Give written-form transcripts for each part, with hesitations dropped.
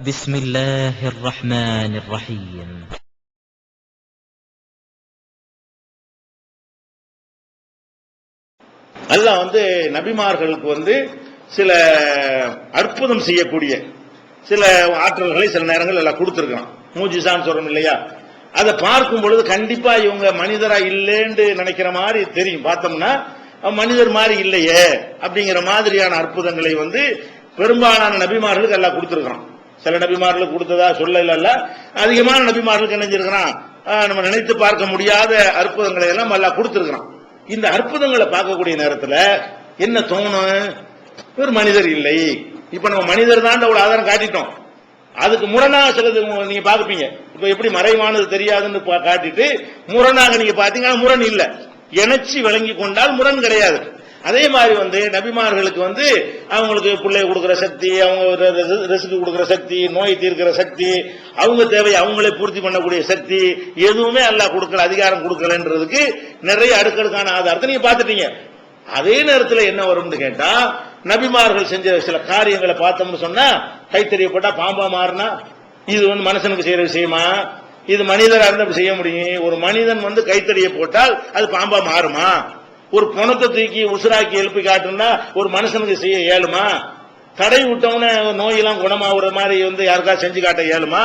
بسم الله الرحمن الرحيم. அல்லாஹ் நபிமார்களுக்கு சில அற்புதம் செய்யக்கூடிய சில ஆற்றல்களை சில நேரங்கள் எல்லாம் கொடுத்திருக்கான். மூஜிசான்னு சொல்றோம் இல்லையா? அதை பார்க்கும் பொழுது கண்டிப்பா இவங்க மனிதரா இல்லைன்னு நினைக்கிற மாதிரி தெரியும். பார்த்தோம்னா மனிதர் மாதிரி இல்லையே அப்படிங்கிற மாதிரியான அற்புதங்களை பெரும்பாலான நபிமார்களுக்கு எல்லாம் கொடுத்திருக்கான். சில நபிமார்களுக்கு கொடுத்ததா சொல்லல, அதிகமான நபிமார்களுக்கு நினைஞ்சிருக்கிறான். நம்ம நினைத்து பார்க்க முடியாத அற்புதங்களை எல்லாம் எல்லாம் கொடுத்திருக்கிறான். இந்த அற்புதங்களை பார்க்கக்கூடிய நேரத்தில் என்ன தோணும்? ஒரு மனிதர் இல்லை. இப்ப நம்ம மனிதர் தான் ஒரு ஆதாரம் காட்டிட்டோம். அதுக்கு முரணாக சிலது நீங்க பாப்பீங்க. இப்ப எப்படி மறைவானது தெரியாதுன்னு காட்டிட்டு முரணாக நீங்க பாத்தீங்கன்னா முரண் இல்ல. இணைச்சி விளங்கி கொண்டால் முரண் கிடையாது. அதே மாதிரி நபிமார்களுக்கு அவங்களுக்கு பிள்ளை கொடுக்கிற சக்தி, அவங்க ரிஸ்க் கொடுக்கிற சக்தி, நோய் தீர்க்கிற சக்தி, அவங்க தேவை அவங்களே பூர்த்தி பண்ணக்கூடிய சக்தி எதுவுமே அல்லாஹ் கொடுக்கல, அதிகாரம் கொடுக்கலன்றதுக்கு நிறைய அடுக்கடுக்கான ஆதாரத்தை நீங்க பாத்துட்டீங்க. அதே நேரத்தில் என்ன வரும்னு கேட்டா, நபிமார்கள் செஞ்ச சில காரியங்களை பார்த்தோம்னு சொன்னா, கைத்தறியப்பட்டா பாம்பா மாறினா இது மனுஷனுக்கு செய்யற விஷயமா? இது மனிதரா இருந்தா செய்ய முடியும்? ஒரு மனிதன் கைத்தறிய போட்டால் அது பாம்பா மாறுமா? ஒரு பணத்தை தூக்கி உசுராக்கி எழுப்பி காட்டுனா ஒரு மனுஷனுக்கு செய்ய இயலுமா? தடை விட்டவன நோயெல்லாம் குணமாகிற மாதிரி யாருக்கா செஞ்சு காட்ட இயலுமா?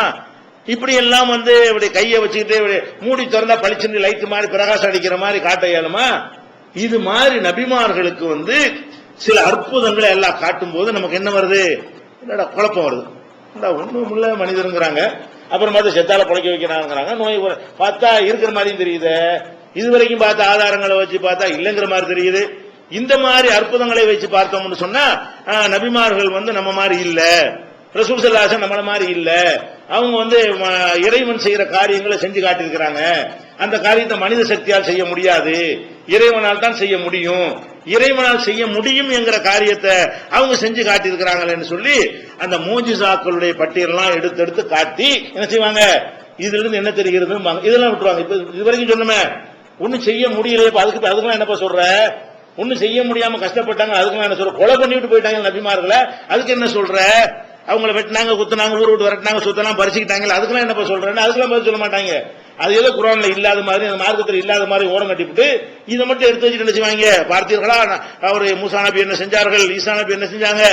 இப்படி எல்லாம் இப்படி கையை வச்சுக்கிட்டு மூடி திறந்தா பளிச்சுன்னு லைட் மாதிரி பிரகாசம் அடிக்கிற மாதிரி காட்ட இயலுமா? இது மாதிரி நபிமார்களுக்கு சில அற்புதங்களை எல்லாம் காட்டும் போது நமக்கு என்ன வருது? குழப்பம் வருது. ஒண்ணும் இல்ல மனிதருங்கிறாங்க, அப்புறம் பார்த்து செத்தால பழைக்க வைக்கிறாங்கிறாங்க, நோய் பார்த்தா இருக்கிற மாதிரியும் தெரியுது, இதுவரைக்கும் பார்த்த ஆதாரங்களை வச்சு பார்த்தா இல்லைங்கிற மாதிரி தெரியுது. இந்த மாதிரி அற்புதங்களை வச்சு பார்த்தோம்னு சொன்னா நபிமார்கள் நம்ம மாதிரி இல்ல, ரசூல் ஸல்லல்லாஹு அலைஹி வஸல்லம் நம்மள மாதிரி இல்ல. அவங்க இறைவன் செய்யற காரியங்களை செஞ்சு காட்டியிருக்கிறாங்க. அந்த காரியத்தை மனித சக்தியால் செய்ய முடியாது, இறைவனால் தான் செய்ய முடியும். இறைவனால் செய்ய முடியும் என்கிற காரியத்தை அவங்க செஞ்சு காட்டியிருக்கிறாங்கன்னு சொல்லி அந்த மூஜிசாக்களுடைய பட்டியலாம் எடுத்து காட்டி என்ன செய்வாங்க? இதுல இருந்து என்ன தெரிகிறது இதெல்லாம் விட்டுருவாங்க. இப்ப இதுவரைக்கும் சொன்னமே ஒன்னும் செய்ய முடியலையே, அதுக்கெல்லாம் என்னப்பா சொல்ற? ஒன்னும் செய்ய முடியாம கஷ்டப்பட்டாங்க, அதுக்கெல்லாம் என்ன சொல்ற? கொலை பண்ணிவிட்டு போயிட்டாங்க நபிமார்களை, அதுக்கு என்ன சொல்ற? அவங்கள வெட்டினாங்க, குத்துனாங்க, ஊர் விட்டு வரட்டினாங்க, சுத்தலாம் பறிச்சுக்கிட்டாங்க, அதுக்கெல்லாம் என்னப்பா சொல்றேன்னு அதுக்கெல்லாம் பதில் சொல்ல மாட்டாங்க. அது ஏதோ குர்ஆன்ல இல்லாத மாதிரி, அந்த மார்க்கத்தில் இல்லாத மாதிரி ஓரம் கட்டிவிட்டு இதை மட்டும் எடுத்து வச்சுட்டு என்ன செய்வாங்க? பார்த்தீர்களா அவரு மூசா நபி என்ன செஞ்சார்கள், ஈசா நபி என்ன செஞ்சாங்க,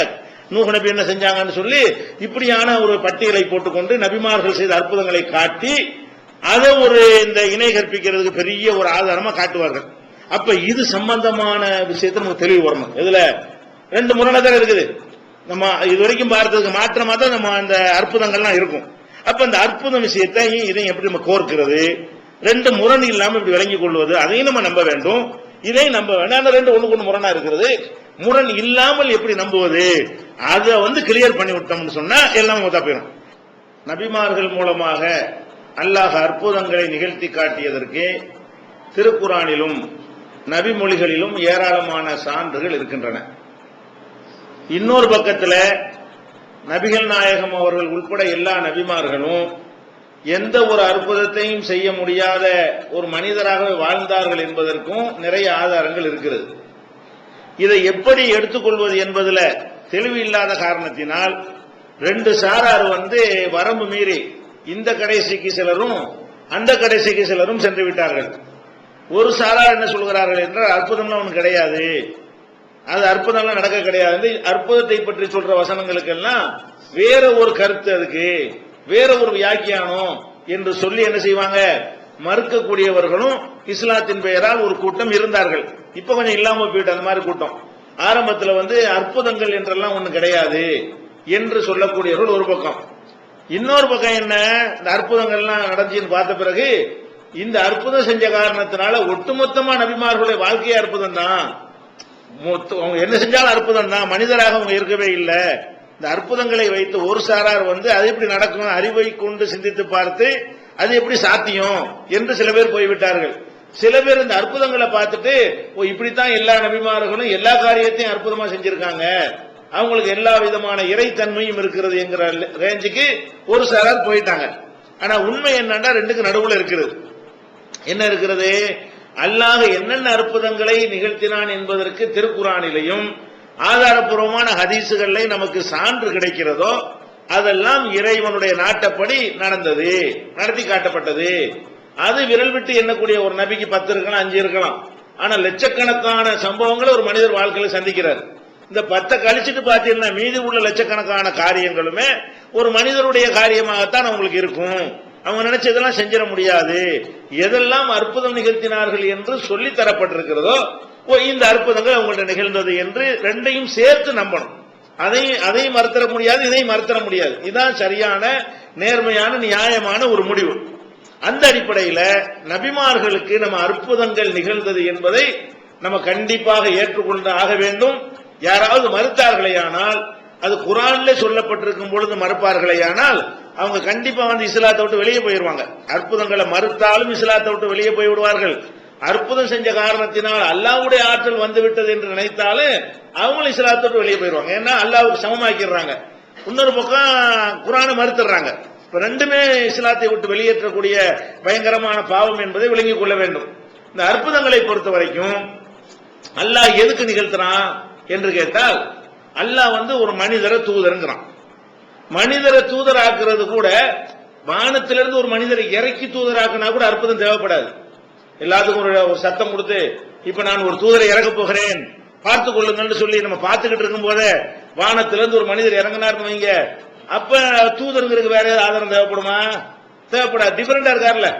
நூஹ் நபி என்ன செஞ்சாங்கன்னு சொல்லி இப்படியான ஒரு பட்டியலை போட்டுக்கொண்டு நபிமார்கள் செய்த அற்புதங்களை காட்டி அதை இந்த இணை கற்பிக்கிறதுக்கு பெரிய ஒரு ஆதாரமா காட்டுவார்கள். அப்ப இது சம்பந்தமான விஷயத்தை நமக்கு தெளிவு வரணும். இதுல ரெண்டு முரணதான் இருக்குது. நம்ம இதுவரைக்கும் பார்த்ததுக்கு மாற்றமா தான் நம்ம அந்த அற்புதங்கள்லாம் இருக்கும். அப்ப அந்த அற்புத விஷயத்தை இதையும் எப்படி நம்ம கோர்க்கிறது, ரெண்டு முரண் இல்லாம இப்படி விளங்கிக் கொள்வது, அதையும் நம்ம நம்ப வேண்டும், இதையும் நம்ப வேண்டாம். அந்த ரெண்டு ஒண்ணுக்கு ஒண்ணு முரணா இருக்கிறது. முரண் இல்லாமல் எப்படி நம்புவது, அதை கிளியர் பண்ணி விட்டோம்னு சொன்னா எல்லாம் தப்பிடும். நபிமார்கள் மூலமாக அல்லாஹ் அற்புதங்களை நிகழ்த்தி காட்டியதற்கு திருக்குரானிலும் நபிமொழிகளிலும் ஏராளமான சான்றுகள் இருக்கின்றன. இன்னொரு பக்கத்தில் நபிகள் நாயகம் அவர்கள் உட்பட எல்லா நபிமார்களும் எந்த ஒரு அற்புதத்தையும் செய்ய முடியாத ஒரு மனிதராகவே வாழ்ந்தார்கள் என்பதற்கும் நிறைய ஆதாரங்கள் இருக்கிறது. இதை எப்படி எடுத்துக்கொள்வது என்பதில் தெளிவு இல்லாத காரணத்தினால் ரெண்டு சாரார் வரம்பு மீறி இந்த கடைசிக்கு சிலரும் அந்த கடைசிக்கு சிலரும் சென்று விட்டார்கள். ஒரு சாரார் என்ன சொல்கிறார்கள் என்றால், அற்புதம்லாம் ஒன்று கிடையாது, அது அற்புதம்லாம் நடக்க கிடையாது, அற்புதத்தை பற்றி சொல்ற வசனங்களுக்கெல்லாம் வேற ஒரு கருத்து, அதுக்கு வேற ஒரு வியாக்கியானம் என்று சொல்லி என்ன செய்வாங்க? மறுக்கக்கூடியவர்களும் இஸ்லாத்தின் பெயரால் ஒரு கூட்டம் இருந்தார்கள். இப்ப கொஞ்சம் இல்லாம போயிட்டு அந்த மாதிரி கூட்டம். ஆரம்பத்தில் அற்புதங்கள் என்றெல்லாம் ஒண்ணு கிடையாது என்று சொல்லக்கூடியவர்கள் ஒரு பக்கம். இன்னொரு பக்கம் என்ன, இந்த அற்புதங்கள்லாம் நடந்துச்சுன்னு பார்த்த பிறகு இந்த அற்புதம் செஞ்ச காரணத்தினால ஒட்டுமொத்தமா நபிமார்களுடைய வாழ்க்கையே அற்புதம் தான், அவங்க என்ன செஞ்சாலும் அற்புதம் தான், மனிதராக அவங்க இருக்கவே இல்லை. இந்த அற்புதங்களை வைத்து ஒரு சாரார் அது எப்படி நடக்கும், அறிவை கொண்டு சிந்தித்து பார்த்து அது எப்படி சாத்தியம் என்று சில பேர் போய்விட்டார்கள். சில பேர் இந்த அற்புதங்களை பார்த்துட்டு இப்படித்தான் எல்லா நபிமார்களும் எல்லா காரியத்தையும் அற்புதமா செஞ்சிருக்காங்க, அவங்களுக்கு எல்லா விதமான இறைத்தன்மையும் இருக்கிறது என்கிற ரேஞ்சுக்கு ஒரு சாரார் போயிட்டாங்க. ஆனா உண்மை என்னன்னா ரெண்டுக்கு நடுவுல இருக்கிறது. என்ன இருக்கிறது? அல்லாஹ் என்னென்ன அற்புதங்களை நிகழ்த்தினான் என்பதற்கு திருக்குரானிலையும் ஆதாரப்பூர்வமான ஹதீசுகளிலே நமக்கு சான்று கிடைக்கிறதோ அதெல்லாம் இறைவனுடைய நாட்டப்படி நடந்தது, நடத்தி காட்டப்பட்டது. அது விரல் விட்டு எண்ணக்கூடிய ஒரு நபிக்கு 10 இருக்கலாம், 5 இருக்கலாம். ஆனா லட்சக்கணக்கான சம்பவங்களை ஒரு மனிதர் வாழ்க்கையில சந்திக்கிறார். இந்த 10 கழிச்சுட்டு பாத்தீங்கன்னா மீதி உள்ள லட்சக்கணக்கான காரியங்களுமே ஒரு மனிதருடைய காரியமாகத்தான் அவங்களுக்கு இருக்கும். அவங்க நினைச்சதெல்லாம் செஞ்சிட முடியாது. எதெல்லாம் அற்புதம் நிகழ்த்தினார்கள் என்று சொல்லி தரப்பட்டிருக்கிறதோ இந்த அற்புதங்கள் அவங்கள்ட்ட நிகழ்ந்தது என்று ரெண்டையும் சேர்த்து நம்பணும். அதையும் மறுத்தர முடியாது, இதையும் மறுத்தர முடியாது. இதுதான் சரியான நேர்மையான நியாயமான ஒரு முடிவு. அந்த அடிப்படையில் நபிமார்களுக்கு நம்ம அற்புதங்கள் நிகழ்ந்தது என்பதை நம்ம கண்டிப்பாக ஏற்றுக்கொண்டு ஆக வேண்டும். யாராவது மறுத்தார்களேயானால், அது குர்ஆன்ல சொல்லப்பட்டிருக்கும் பொழுது மறுப்பார்களேயானால் அவங்க கண்டிப்பா இஸ்லாத்தை விட்டு வெளியே போயிடுவாங்க. அற்புதங்களை மறுத்தாலும் இஸ்லாத்தை விட்டு வெளியே போய் விடுவார்கள். அற்புதம் செஞ்ச காரணத்தினால் அல்லாஹ்வுடைய ஆற்றல் வந்து விட்டது என்று நினைத்தாலும் அவங்களும் இஸ்லாத்தை விட்டு வெளியே போயிடுவாங்க. ஏன்னா அல்லாஹ்வுக்கு சமமாக்கிடுறாங்க. இன்னொரு பக்கம் குர்ஆனை மறுத்துறாங்க. ரெண்டுமே இஸ்லாத்தை விட்டு வெளியேற்றக்கூடிய பயங்கரமான பாவம் என்பதை விளங்கிக் கொள்ள வேண்டும். இந்த அற்புதங்களை பொறுத்த வரைக்கும் அல்லாஹ் எதுக்கு நிகழ்த்துறான் என்று கேட்டால், அல்லாஹ் ஒரு மனிதரை தூதருங்கிறான். மனிதரை தூதராக்குறது கூட வானத்திலிருந்து ஒரு மனிதரை இறக்கி தூதராக்குனா கூட அற்புதம் தேவைப்படாது. எல்லாத்துக்கும் ஒரு சத்தம் கொடுத்து இப்ப நான் ஒரு தூதரை இறக்க போகிறேன் பார்த்துக் கொள்ளுங்கள் சொல்லி நம்ம பார்த்துக்கிட்டு இருக்கும் போதே வானத்திலிருந்து ஒரு மனிதர் இறங்கினார்னு வைங்க, அப்ப தூதருக்கு வேற ஏதாவது ஆதாரம் தேவைப்படுமா? தேவைப்படாது. டிஃபரெண்டா இருக்காருல்ல,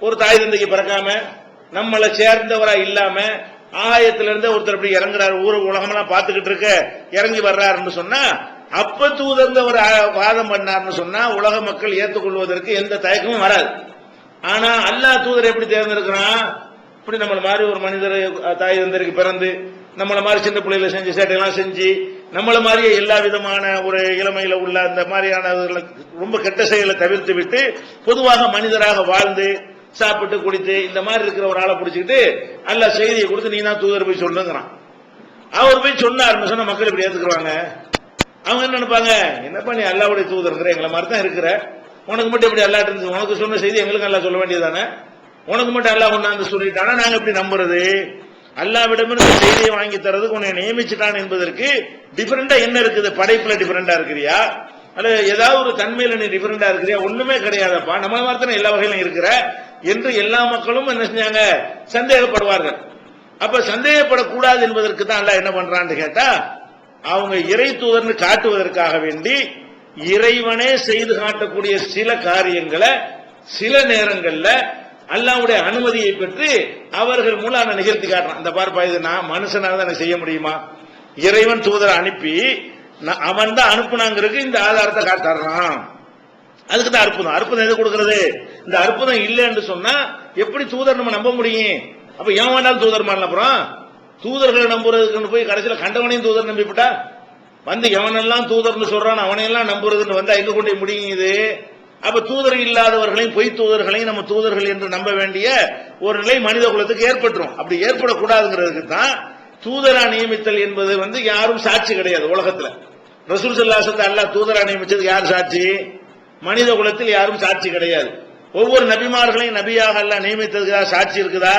ஒரு தாய் தந்தைக்கு பிறக்காம நம்மளை சேர்ந்தவரா இல்லாம ஆகாயத்திலிருந்து ஒருத்தர் அப்படி இறங்குறாரு, உலகமெல்லாம் பார்த்துக்கிட்டு இருக்க இறங்கி வர்றாருன்னு சொன்னா, அப்ப தூதர்ந்த ஒரு வாதம் பண்ணார்னு சொன்னா உலக மக்கள் ஏற்றுக்கொள்வதற்கு எந்த தயக்கமும் வராது. ஆனா அல்லாஹ் தூதர் எப்படி தேர்ந்தெடுக்கிறான்? இப்படி நம்மள மாதிரி ஒரு மனிதர் தாய் தந்தருக்கு பிறந்து நம்மள மாதிரி சின்ன பிள்ளைகளை செஞ்சு சேட்டையெல்லாம் செஞ்சு நம்மள மாதிரியே எல்லா விதமான ஒரு இளமையில உள்ள அந்த மாதிரியான ரொம்ப கெட்ட செயலை தவிர்த்து விட்டு பொதுவாக மனிதராக வாழ்ந்து சாப்பிட்டு குடித்து இந்த மாதிரி இருக்கிற ஒரு ஆளை பிடிச்சிக்கிட்டு அல்லாஹ் செய்தியை கொடுத்து நீ தான் தூதர் போய் சொல்லுங்கிறான். அவர் போய் சொன்னார்னு சொன்னா மக்கள் இப்படி ஏத்துக்குவாங்க. அவங்க என்ன நினைப்பாங்க, என்னப்பா நீ அல்லாஹ்வுடைய தூதர்ங்கிற, எங்களை மாதிரி தான் இருக்கிற, உனக்கு மட்டும் எப்படி அல்லாஹ் இருந்து உனக்கு சொன்ன செய்தி எங்களுக்கு அல்லாஹ் சொல்ல வேண்டியதானே, உனக்கு மட்டும் அல்லாஹ் கொண்டாந்து சொல்லிட்டானா நாங்க எப்படி நம்புறது? அல்லாஹ்விடமிருந்து செய்தியை வாங்கி தரதுக்கு உன்னை நியமிச்சுட்டான் என்பதற்கு டிஃபரெண்டா என்ன இருக்குது? படைப்புல டிஃபரெண்டா இருக்கிறியா, அல்ல ஏதாவது ஒரு தன்மையில நீ டிஃபரெண்டா இருக்கிறியா? ஒண்ணுமே கிடையாதப்பா, நம்ம மாதிரி தானே எல்லா வகையிலும் இருக்கிற என்று எல்லா மக்களும் என்ன செஞ்சாங்க? சந்தேகப்படுவார்கள். அப்ப சந்தேகப்படக்கூடாது என்பதற்கு தான் அல்லாஹ் என்ன பண்றான்னு கேட்டா, அவங்க இறை தூதர்னு காட்டுவதற்காக வேண்டி இறைவனே செய்து காட்டக்கூடிய சில காரியங்களை சில நேரங்கள்ல அல்லாஹ்வுடைய அனுமதியை பெற்று அவர்கள் மூலம் நிகழ்த்தி காட்டுறான். இந்த பார்ப்பா, இது நான் மனுஷனால தான் செய்ய முடியுமா? இறைவன் தூதரை அனுப்பி அவன் தான் அனுப்புனாங்கிறதுக்கு இந்த ஆதாரத்தை காட்டுறான். அதுக்கு தான் அற்புதம். அற்புதம் எது கொடுக்கிறது? இந்த அற்புதம் இல்லை என்று சொன்னா எப்படி தூதர் நம்ம நம்ப முடியும்? அப்ப ஏன் வேண்டாலும் தூதர் மாறல. அப்புறம் தூதர்களை நம்புறதுக்கு போய் கடைசியில கண்டவனையும் தூதர் நம்பிவிட்டா எவனெல்லாம் தூதர்னு சொல்றான் அவனையெல்லாம் நம்புறதுன்னு வந்தா எங்க கொண்டு முடியும் இது? அப்ப தூதர் இல்லாதவர்களையும் பொய் தூதர்களையும் நம்ம தூதர்கள் என்று நம்ப வேண்டிய ஒரு நிலை மனித குலத்துக்கு ஏற்பட்டுரும். அப்படி ஏற்படக்கூடாதுங்கிறதுக்கு தான் தூதரா நியமித்தல் என்பது யாரும் சாட்சி கிடையாது உலகத்துல. ரசூல் ஸல்லல்லாஹு அலைஹி வஸல்லம் அல்லாஹ் தூதரா நியமிச்சது யார் சாட்சி? மனித குலத்தில் யாரும் சாட்சி கிடையாது. ஒவ்வொரு நபிமார்களையும் நபியாக அல்லாஹ் நியமித்ததுக்கு சாட்சி இருக்குதா?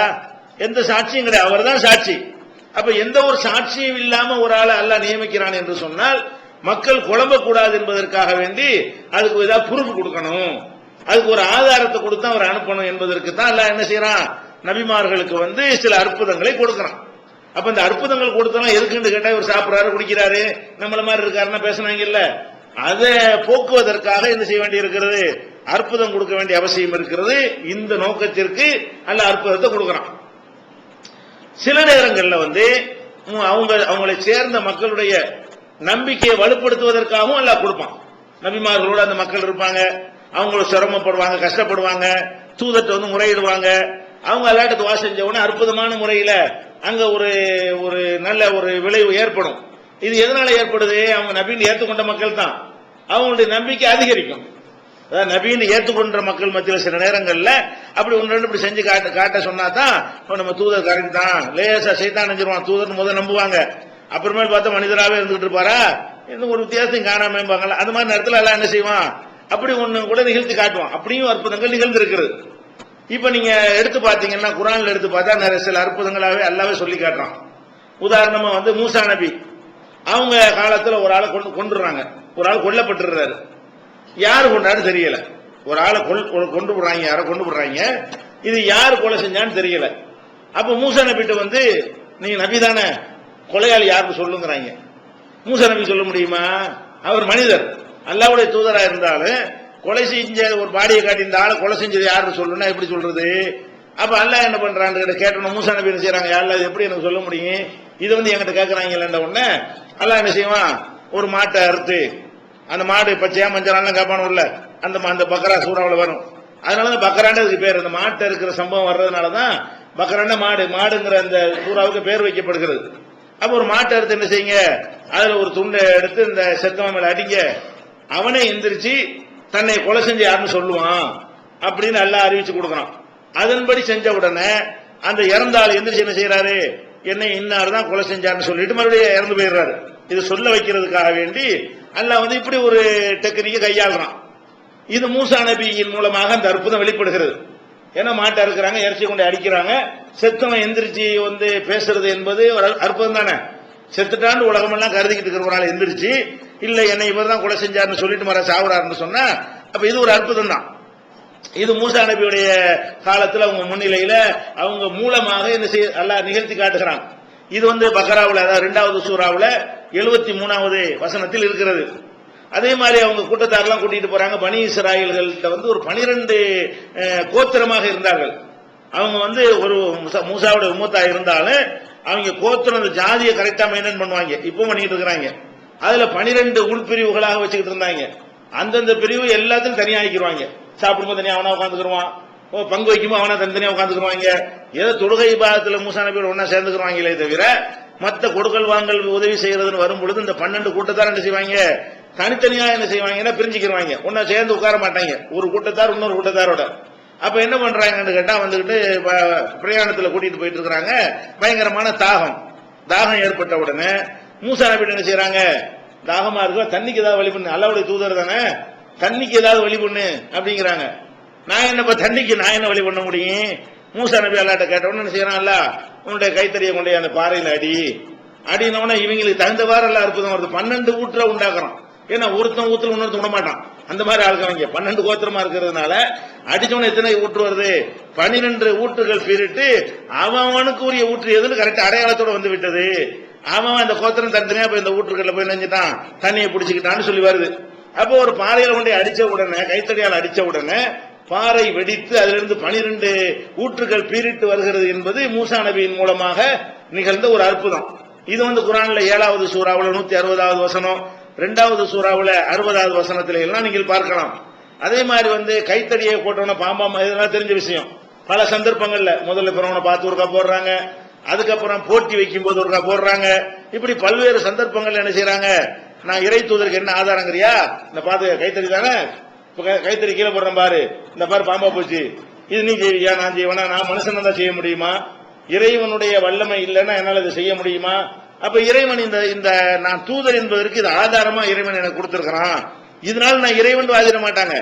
எந்த சாட்சியும் கிடையாது. அவர் தான் சாட்சி. அப்ப எந்த ஒரு சாட்சியும் இல்லாம ஒரு ஆளை அல்லாஹ் நியமிக்கிறான் என்று சொன்னால் மக்கள் குழம்பக்கூடாது என்பதற்காக வேண்டி அதுக்கு ஏதாவது ப்ரூஃப் கொடுக்கணும், அதுக்கு ஒரு ஆதாரத்தை கொடுத்து அவர் அனுப்பணும் என்பதற்கு தான் அல்லாஹ் என்ன செய்யறான்? நபிமார்களுக்கு சில அற்புதங்களை கொடுக்கறான். அப்ப இந்த அற்புதங்கள் கொடுத்தா எதுக்குன்னு கேட்டா, இவர் சாப்பிடறாரு குடிக்கிறாரு நம்மள மாதிரி இருக்காருன்னா பேசினாங்க இல்ல, அதை போக்குவதற்காக என்ன செய்ய வேண்டி இருக்கிறது? அற்புதம் கொடுக்க வேண்டிய அவசியம் இருக்கிறது. இந்த நோக்கத்திற்கு அல்லாஹ் அற்புதத்தை கொடுக்கறான். சில நேரங்கள்ல அவங்களை சேர்ந்த மக்களுடைய நம்பிக்கையை வலுப்படுத்துவதற்காகவும் அல்லாஹ் கொடுப்பான். நபிமார்களோட அந்த மக்கள் இருப்பாங்க, அவங்கள சிரமப்படுவாங்க, கஷ்டப்படுவாங்க, தூதத்தை முறையிடுவாங்க. அவங்க அல்லாஹ்ட்ட துஆ செஞ்ச உடனே அற்புதமான முறையில அங்க ஒரு நல்ல ஒரு விளைவு ஏற்படும். இது எதனால ஏற்படுது? அவங்க நபின்னு ஏற்றுக்கொண்ட மக்கள் தான், அவங்களுடைய நம்பிக்கை அதிகரிக்கும். அதாவது நபின்னு ஏற்றுக்கொண்ட மக்கள் மத்தியில் சில நேரங்கள்ல அப்படி ஒன்று ரெண்டு இப்படி செஞ்சு காட்ட சொன்னா தான் நம்ம தூதர் கரெக்ட் தான், லேசா சைத்தான் நினைச்சிருவான், தூதர் முதல் நம்புவாங்க. அப்புறமேல் பார்த்தா மனிதராகவே இருந்துகிட்டு இருப்பாரா, இன்னும் ஒரு வித்தியாசம் காணாம அந்த மாதிரி நேரத்தில் எல்லாம் என்ன செய்வான்? அப்படி ஒண்ணு கூட நிகழ்த்தி காட்டுவான். அப்படியும் அற்புதங்கள் நிகழ்ந்திருக்கிறது. இப்ப நீங்க எடுத்து பாத்தீங்கன்னா குர்ஆன்ல எடுத்து பார்த்தா நிறைய சில அற்புதங்களாவே அல்லாஹ்வே சொல்லி காட்டுறான். உதாரணமா மூசா நபி அவங்க காலத்துல ஒரு ஆளை கொண்டுறாங்க, ஒரு ஆள் கொல்லப்பட்டுறாரு. யாரு கொண்டான்னு தெரியல. ஒரு ஆளை கொண்டு போடுறாங்க, யாரை கொண்டு போடுறாங்க, இது யாரு கொலை செஞ்சான்னு தெரியல. அப்ப மூசா நபிட்ட வந்து நீங்க நபி தானே, கொலையாளி யாருக்கு சொல்லுங்கிறாங்க. மூசா நபி சொல்ல முடியுமா? அவர் மனிதர், அல்லாஹ்வுடைய தூதரா இருந்தாலும் கொலை செஞ்ச ஒரு பாடியை காட்டி இந்த ஆளை கொலை செஞ்சது யாருன்னு சொல்லணும்னா எப்படி சொல்றது? அப்ப அல்லாஹ் என்ன பண்றான்னு கேட்டணும். மூசா நபி என்ன செய்யறாங்க, யாருல எப்படி எனக்கு சொல்ல முடியும், இது வந்து என்கிட்ட கேட்கறாங்கல்ல உடனே அல்லாஹ் என்ன செய்வான், ஒரு மாட்டை அறுத்து, அந்த மாடு பச்சையா மஞ்சள் காப்பானும்ல, அந்த பக்கரா சூறாவில் வரும். அதனாலதான் பக்கராண்ட அதுக்கு பேர், அந்த மாட்டை இருக்கிற சம்பவம் வர்றதுனாலதான் பக்கராண்ட மாடுங்கிற அந்த சூறாவுக்கு பேர் வைக்கப்படுகிறது. அப்ப ஒரு மாட்டை எடுத்து என்ன செய்யுங்க, அதுல ஒரு துண்டை எடுத்து இந்த செத்தவன் மேல அடிங்க, அவனே எந்திரிச்சு தன்னை கொலை செஞ்ச யாருன்னு சொல்லுவான் அப்படின்னு எல்லாம் அறிவிச்சு கொடுக்கறான். அதன்படி செஞ்ச உடனே அந்த இறந்த ஆள் எந்திரிச்சு என்ன செய்யறாரு, என்னை இன்னார் தான் கொலை செஞ்சாருன்னு சொல்லிட்டு மறுபடியும் இறந்து போயிடுறாரு. இது சொல்ல வைக்கிறதுக்காக வேண்டி அல்லாஹ் வந்து இப்படி ஒரு டெக்னிக்கை கையாளுறான். இது மூசா நபியின் மூலமாக அந்த அற்புதம் வெளிப்படுகிறது. ஏன்னா மாட்டை இருக்கிறாங்க, இறைச்சி கொண்டு அடிக்கிறாங்க, செத்தவன் எந்திரிச்சு வந்து பேசுறது என்பது ஒரு அற்புதம் தானே. செத்துட்டான்னு உலகமெல்லாம் கருதிக்கிட்டு இருக்கிறவனால எந்திரிச்சு இல்ல என்னை இவர் தான் கொலை செஞ்சாருன்னு சொல்லிட்டு மர சாவுறாருன்னு சொன்னா அப்ப இது ஒரு அற்புதம் தான். இது மூசா நபியுடைய காலத்தில் அவங்க முன்னிலையில அவங்க மூலமாக என்ன செய்ய அல்லாஹ் நிகழ்த்தி காட்டுகிறான். இது வந்து பக்ராவுல, அதாவது 2வது சூறாவுல 73வது வசனத்தில் இருக்கிறது. அதே மாதிரி அவங்க கூட்டத்தாரெல்லாம் கூட்டிட்டு போறாங்க. பனி இஸ்ராயல்கள்ட்ட வந்து ஒரு 12 கோத்திரமாக இருந்தார்கள். அவங்க வந்து ஒரு மூசாவுடைய உம்மத்தா இருந்தாலும் அவங்க கோத்திரம் ஜாதியை கரெக்டா மெயின்டைன் பண்ணுவாங்க, இப்போ பண்ணிட்டு இருக்கிறாங்க. அதுல 12 உள்பிரிவுகளாக வச்சுக்கிட்டு இருந்தாங்க. அந்தந்த பிரிவு எல்லாத்தையும் தனியா ஆக்கிடுவாங்க. சாப்பிடும்போது தனியா அவனா உட்காந்துக்குருவான், பங்கு வைக்கும்போது அவனா தனித்தனியா உட்காந்துக்குருவாங்க. ஏதோ தொழுகை பாகத்துல மூசா நபியோட ஒன்னா சேர்ந்துக்குருவாங்களே தவிர மற்ற கொடுக்கல் வாங்கல் உதவி செய்யறதுன்னு வரும் பொழுது இந்த 12 கூட்டத்தார் என்ன செய்வாங்க, தனித்தனியா என்ன செய்வாங்கன்னா பிரிஞ்சுக்கிடுவாங்க, ஒன்னா சேர்ந்து உட்கார மாட்டாங்க, ஒரு கூட்டத்தார் இன்னொரு கூட்டத்தாரோட. அப்ப என்ன பண்றாங்கன்னு கேட்டா வந்துகிட்டு பிரயாணத்துல கூட்டிட்டு போயிட்டு இருக்கிறாங்க. பயங்கரமான தாகம் ஏற்பட்ட உடனே மூசா நபி என்ன செய்யறாங்க, தாகமா இருக்கா, தண்ணிக்கு ஏதாவது வழி பண்ணு, அல்லாஹ்வுடைய தூதர் தானே, தண்ணிக்கு ஏதாவது வழி பண்ணு அப்படிங்கிறாங்க. நான் என்னப்பா தண்ணிக்கு நான் என்ன வழி பண்ண முடியும்? மூசா நபி அல்லாட்ட கேட்ட உடனே என்ன செய்யறான், அல்ல உன்னுடைய கைத்தறியை கொண்டே அந்த பாறையில அடினோடனே இவங்களுக்கு தகுந்தவாறு எல்லாம் அற்புதம் வருது. 12 ஊற்ற உண்டாக்குறான். ஏன்னா ஒருத்தன் ஊத்துல இன்னொருத்த விட மாட்டான், அந்த மாதிரி ஆளுக்கவங்க 12 கோத்திரமா இருக்கிறதுனால அடிச்சவன எத்தனை ஊற்று வருது, 12 ஊற்றுகள் பிரிட்டு அவனுக்கு உரிய ஊற்று எதுன்னு கரெக்டா அடையாளத்தோட வந்து விட்டது. அவன் அந்த கோத்திரம் தனித்தனியா போய் இந்த ஊற்றுகள்ல போய் நினைஞ்சிட்டான், தண்ணியை பிடிச்சிக்கிட்டான்னு சொல்லி வருது. அப்போ ஒரு பாறையில கொண்டு அடிச்ச உடனே, கைத்தடியால் அடிச்ச உடனே பாறை வெடித்து அதிலிருந்து 12 ஊற்றுகள் பீரிட்டு வருகிறது என்பது மூசா நபியின் மூலமாக நிகழ்ந்த ஒரு அற்புதம். இது வந்து குர்ஆன்ல 7வது சூறாவுல 160வது வசனம், 2வது சூறாவுல 60வது வசனத்தில எல்லாம் நீங்கள் பார்க்கலாம். அதே மாதிரி வந்து கைத்தடியை போட்டவன பாம்பா இதெல்லாம் தெரிஞ்ச விஷயம். பல சந்தர்ப்பங்கள்ல முதல்ல பிறவனை பார்த்து ஒருக்கா போடுறாங்க, அதுக்கப்புறம் போட்டி வைக்கும் போது ஒருக்கா போடுறாங்க. இப்படி பல்வேறு சந்தர்ப்பங்கள் என்ன செய்யறாங்க, நான் இறை தூதருக்கு என்ன ஆதாரங்கிறியா, இந்த பாத்து கைத்தறி தானே, கைத்தறி கீழே போடுறேன் பாரு, இந்த பாரு பாம்பா போச்சு, இது நீ செய்வியா, நான் செய்வேனா, நான் மனுஷன் தான் செய்ய முடியுமா, இறைவனுடைய வல்லமை இல்லைன்னா என்னால் இதை செய்ய முடியுமா? அப்ப இறைவன் இந்த நான் தூதர் என்பதற்கு இது ஆதாரமா இறைவன் எனக்கு கொடுத்திருக்கிறான், இதனால நான் இறைவன் வாதிட மாட்டாங்க,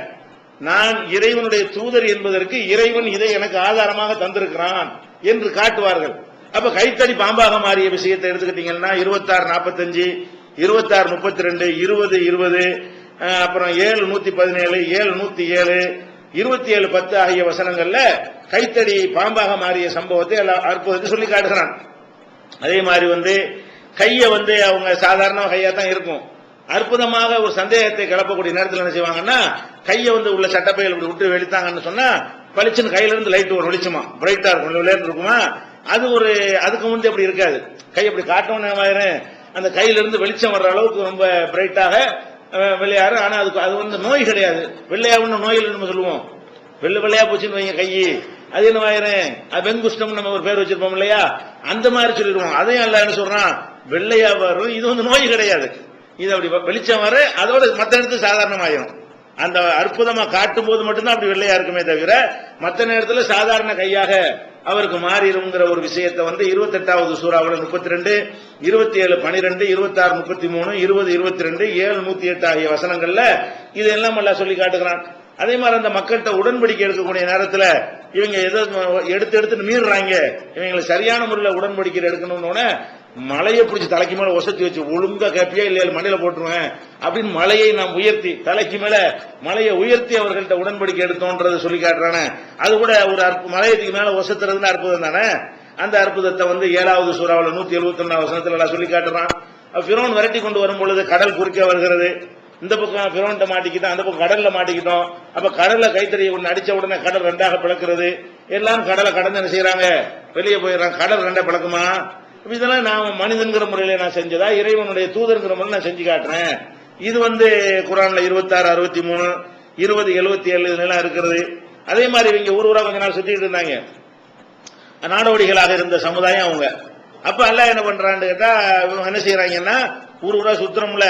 நான் இறைவனுடைய தூதர் என்பதற்கு இறைவன் இதை எனக்கு ஆதாரமாக தந்திருக்கிறான் என்று காட்டுவார்கள். அப்ப கைத்தடி பாம்பாக மாறிய விஷயத்தை எடுத்துக்கிட்டீங்கன்னா 26:45, 26:32, 20:20, அப்புறம் 7:117, 7:107, 27:10 ஆகிய வசனங்கள்ல கைத்தடி பாம்பாக மாறிய சம்பவத்தை அற்புதத்தை சொல்லி காட்டுகிறான். அதே மாதிரி வந்து கைய வந்து அவங்க சாதாரண கையா தான் இருக்கும், அற்புதமாக ஒரு சந்தேகத்தை கிளப்பக்கூடிய நேரத்தில் என்ன செய்வாங்கன்னா கையை வந்து உள்ள சட்டப்பையில் விட்டு வெளித்தாங்கன்னு சொன்னா பளிச்சுன்னு கையில இருந்து லைட் ஒரு வெளிச்சமா பிரைட்டா இருக்கும், விளையாட்டு இருக்குமா, அது ஒரு அதுக்கு முந்தைய அப்படி இருக்காது. கை அப்படி காட்டணும், அந்த கையில இருந்து வெளிச்சம் வர்ற அளவுக்கு ரொம்ப பிரைட்டாக வெள்ளையாரு. ஆனா அதுக்கு அது வந்து நோய் கிடையாது, வெள்ளையாவுன்னு நோயில் நம்ம சொல்லுவோம், வெள்ளையா போச்சுன்னு வைங்க கை, அது என்ன ஆயிரும், அது வெங்குஷ்டம் நம்ம ஒரு பேர் வச்சிருப்போம் இல்லையா, அந்த மாதிரி சொல்லிடுவோம். அதையும் அல்ல என்ன சொல்றான், வெள்ளையா வரும், இது வந்து நோய் கிடையாது, இது அப்படி வெளிச்சம் வர அதோட மற்ற நேரத்துக்கு சாதாரணமாயிரும். அந்த அற்புதமா காட்டும் போது மட்டும்தான் அப்படி வெள்ளையா இருக்குமே தவிர மற்ற நேரத்தில் சாதாரண கையாக அவருக்கு மாறிடுங்கிற ஒரு விஷயத்தை வந்து 28வது சூறாவுல 32, 27:12, 26:33, 20:22, 7:108 ஆகிய வசனங்கள்ல இதெல்லாம் எல்லாம் சொல்லி காட்டுகிறான். அதே மாதிரி அந்த மக்கள்கிட்ட உடன்படிக்கை எடுக்கக்கூடிய நேரத்தில் இவங்க எதை எடுத்து மீறுறாங்க, இவங்களை சரியான முறையில் உடன்படிக்கை எடுக்கணும்னு மலையை பிடிச்சி தலைக்கு மேல ஒசத்தி வச்சு ஒழுங்கா கேப்பியா இல்லையா மண்ணில போட்டுருவேன் அப்படின்னு மலையை நாம் உயர்த்தி தலைக்கு மேல மலையை உயர்த்தி அவர்கள்ட்ட உடன்படிக்கை எடுத்தோன்றதை சொல்லி காட்டுறானே, அது கூட ஒரு மலையத்துக்கு மேல ஒசத்துறதுன்னு அற்புதம் தானே. அந்த அற்புதத்தை 7வது சூறாவுல 171 வசனத்துல சொல்லி காட்டுறான். ஃபிரௌன் விரட்டி கொண்டு வரும் பொழுது கடல் குறுக்க வருகிறது. இந்த பக்கம் ஃபிரௌன்ட்ட மாட்டிக்கிட்டோம், அந்த பக்கம் கடல்ல மாட்டிக்கிட்டோம். அப்ப கடல்ல கைத்தறியை ஒன்று அடிச்ச உடனே கடல் ரெண்டாக பிளக்கிறது. எல்லாம் கடலை கடந்து என்ன செய்யறாங்க, வெளியே போயிடறாங்க. கடல் ரெண்டா பிளக்குமா? இதெல்லாம் நான் மனிதன்கிற முறையில நான் செஞ்சதா, இறைவனுடைய தூதர்ங்கிற முறையில் நான் செஞ்சு காட்டுறேன். இது குரான்ல 26, 63, 20, 77 எல்லாம் இருக்கிறது. அதே மாதிரி இவங்க ஊரா கொஞ்ச நாள் சுத்திட்டு இருந்தாங்க, நாடோடிகளாக இருந்த சமுதாயம் அவங்க. அப்ப அல்லாஹ் என்ன பண்றான்னு கேட்டா, இவங்க என்ன செய்யறாங்கன்னா ஊரா சுத்துறோம்ல,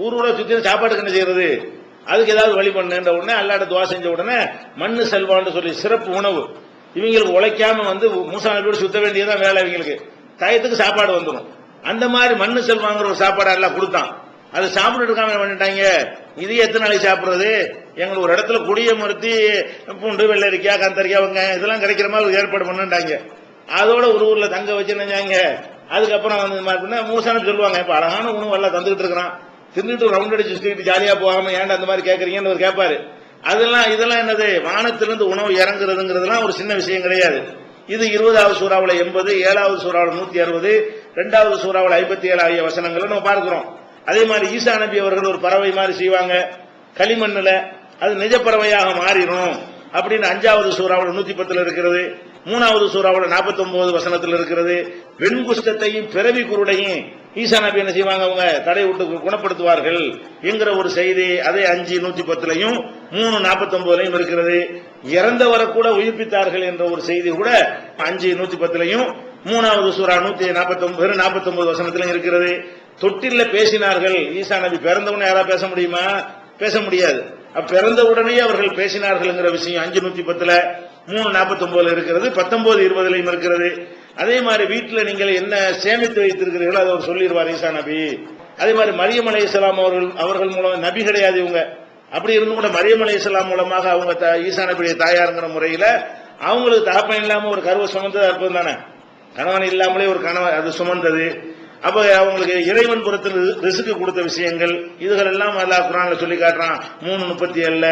ஊரா சுத்தி சாப்பாட்டுக்கு என்ன செய்யறது, அதுக்கு ஏதாவது வழி பண்ணுன்ற உடனே அல்லாஹ்ட்ட துவா செஞ்ச உடனே மண்ணு செல்வான்னு சொல்லி சிறப்பு உணவு இவங்களுக்கு உழைக்காம மூசா நபியோட சுத்த வேண்டியதான் வேலை. இவங்களுக்கு டயத்துக்கு சாப்பாடு வந்துடும். அந்த மாதிரி மண்ணு செல்வாங்கிற ஒரு சாப்பாடு எல்லாம் கொடுத்தான். அதை சாப்பிட்டு இருக்காம பண்ணிட்டாங்க. இதையே எத்தனை நாளைக்கு சாப்பிடுறது, எங்களுக்கு ஒரு இடத்துல குடிய மறுத்தி பூண்டு வெள்ளரிக்காய் கந்தரிக்காய் வெங்காயம் இதெல்லாம் கிடைக்கிற மாதிரி ஏற்பாடு பண்ணிட்டாங்க. அதோட ஒரு ஊர்ல தங்க வச்சு நினைச்சாங்க. அதுக்கப்புறம் மூசான்னு சொல்லுவாங்க, இப்ப அழகான உணவு எல்லாம் தந்துகிட்டு இருக்கிறான், தின்னுட்டு ரவுண்ட் அடிச்சு சுத்திட்டு ஜாலியா போகாம ஏன்டா அந்த மாதிரி கேட்கறீங்கன்னு ஒரு கேட்பாரு. இதெல்லாம் என்னது, வானத்திலிருந்து உணவு இறங்குறதுங்கிறதுலாம் ஒரு சின்ன விஷயம் கிடையாது. இது 20வது சூறாவுல 80, 7வது சூறாவுல 160, 2வது சூறாவுல 57 ஆகிய வசனங்களை நம்ம பார்க்கிறோம். அதே மாதிரி ஈசா நபி அவர்கள் ஒரு பறவை மாதிரி செய்வாங்க களிமண்ணுல, அது நிஜ பறவையாக மாறிடும் அப்படின்னு 5வது சூறாவுல 110 இருக்கிறது. 3வது சூறாவுல 49 வசனத்தில் இருக்கிறது. வெண்குஷ்டத்தையும் பிறவி குருடையும் ஈசா நபி என்ன செய்வாங்க, அவங்க தடை விட்டு குணப்படுத்துவார்கள் என்கிற ஒரு செய்தி அதே 5:110 3:49 இருக்கிறது. இறந்தவரை கூட உயிர்ப்பித்தார்கள் என்ற ஒரு செய்தி கூட 5:110 3வது சூறா 149 வசனத்திலும் இருக்கிறது. தொட்டில பேசினார்கள். ஈசா நபி பிறந்தவுடனே யாரா பேச முடியுமா? பேச முடியாது. பிறந்த உடனே அவர்கள் பேசினார்கள் விஷயம் 5:110 3:49 இருக்கிறது. 19:20 இருக்கிறது. அதே மாதிரி வீட்டில் நீங்கள் என்ன சேமித்து வைத்திருக்கிறீர்களோ அதை அவர் சொல்லிடுவார் ஈசா நபி. அதே மாதிரி மரியம் அலைஹிஸ்ஸலாம் அவர்கள் மூலம் நபி கிடையாது இவங்க. அப்படி இருந்து கூட மரியம் அலைஹிஸ்ஸலாம் மூலமாக அவங்க ஈசா நபியுடைய தாயாருங்கிற முறையில் அவங்களுக்கு தகப்பன் இல்லாம ஒரு கருவை சுமந்தது அற்புதம் தானே. கணவன் இல்லாமலே ஒரு கணவன் அது சுமந்தது. அப்ப அவங்களுக்கு இறைவன் புறத்தில் ரிஸ்க் கொடுத்த விஷயங்கள் இதுகள் எல்லாம் அல்லாஹ் குர்ஆன்ல சொல்லி காட்டுறான். 3:37,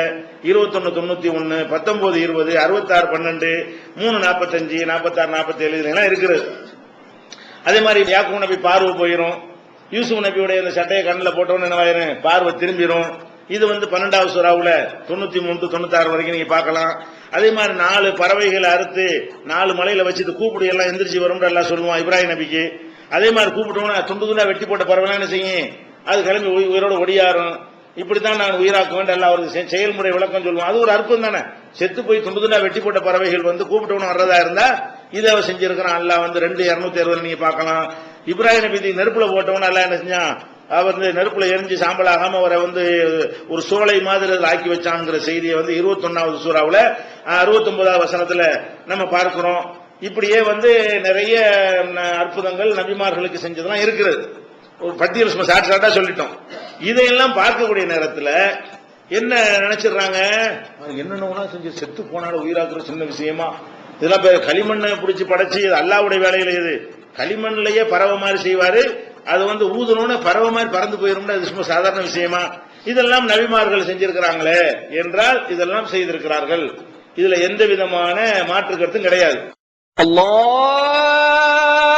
21:91, 19:20, 66:12, 3:45, 46:47 எல்லாம் இருக்குது. அதே மாதிரி யாக்கூப் நபி பார்வை போயிடும். யூசுப் நபியுடைய இந்த சட்டையை கண்ணில் போட்டோன்னு என்ன பார்வை திரும்பிடும். இது 12வது சூறாவுல 93, 96 வரைக்கும் நீங்க பார்க்கலாம். அதே மாதிரி 4 பறவைகளை அறுத்து 4 மலையில வச்சுட்டு கூப்பிடு எல்லாம் எந்திரிச்சு வரும் எல்லாம் சொல்லுவான் இப்ராஹிம் நபிக்கு. அதே மாதிரி கூப்பிட்டோம்னா துண்டு துண்டா வெட்டி போட்ட பறவை என்ன செய்யும், அது கிளம்பி உயிரோட ஒடியாரும். இப்படித்தான் நான் உயிராக்க வேண்டும் எல்லாம் அவருக்கு செயல்முறை விளக்கம் சொல்லுவோம். அது ஒரு அற்புதம் தானே. செத்து போய் துண்டு துண்டா வெட்டி போட்ட பறவைகள் கூப்பிட்டவனு வர்றதா இருந்தா இதை அவர் செஞ்சிருக்கிறான். அல்லாஹ் 2:260 நீங்க பார்க்கலாம். இப்ராஹிம் நபி நெருப்புல போட்டவன அல்லாஹ் என்ன செஞ்சான், அவர் நெருப்புல எரிஞ்சு சாம்பலாகாம அவரை ஒரு சோலை மாதிரி ஆக்கி வச்சாங்கிற செய்தியை 21வது சூறாவுல 69வது வசனத்துல நம்ம பார்க்கிறோம். இப்படியே நிறைய அற்புதங்கள் நபிமார்களுக்கு செஞ்சதெல்லாம் இருக்கிறது. ஒரு பட்டியல் ஷார்ட்டா சொல்லிட்டோம். இதையெல்லாம் பார்க்கக்கூடிய நேரத்தில் என்ன நினைச்சிடுறாங்க, என்னென்ன செஞ்சு செத்து போனாலும் உயிராக்குற சின்ன விஷயமா, இதெல்லாம் களிமண்ணை பிடிச்சி படைச்சு அல்லாஹ்வுடைய வேலையில இது களிமண்ணிலேயே பறவை மாதிரி செய்வாரு. அது ஊதுனோன்னு பறவை மாதிரி பறந்து போயிரும். அது சும்மா சாதாரண விஷயமா? இதெல்லாம் நபிமார்கள் செஞ்சிருக்கிறாங்களே என்றால் இதெல்லாம் செய்திருக்கிறார்கள். இதுல எந்த விதமான மாற்று கருத்தும் கிடையாது. அல்லாஹ்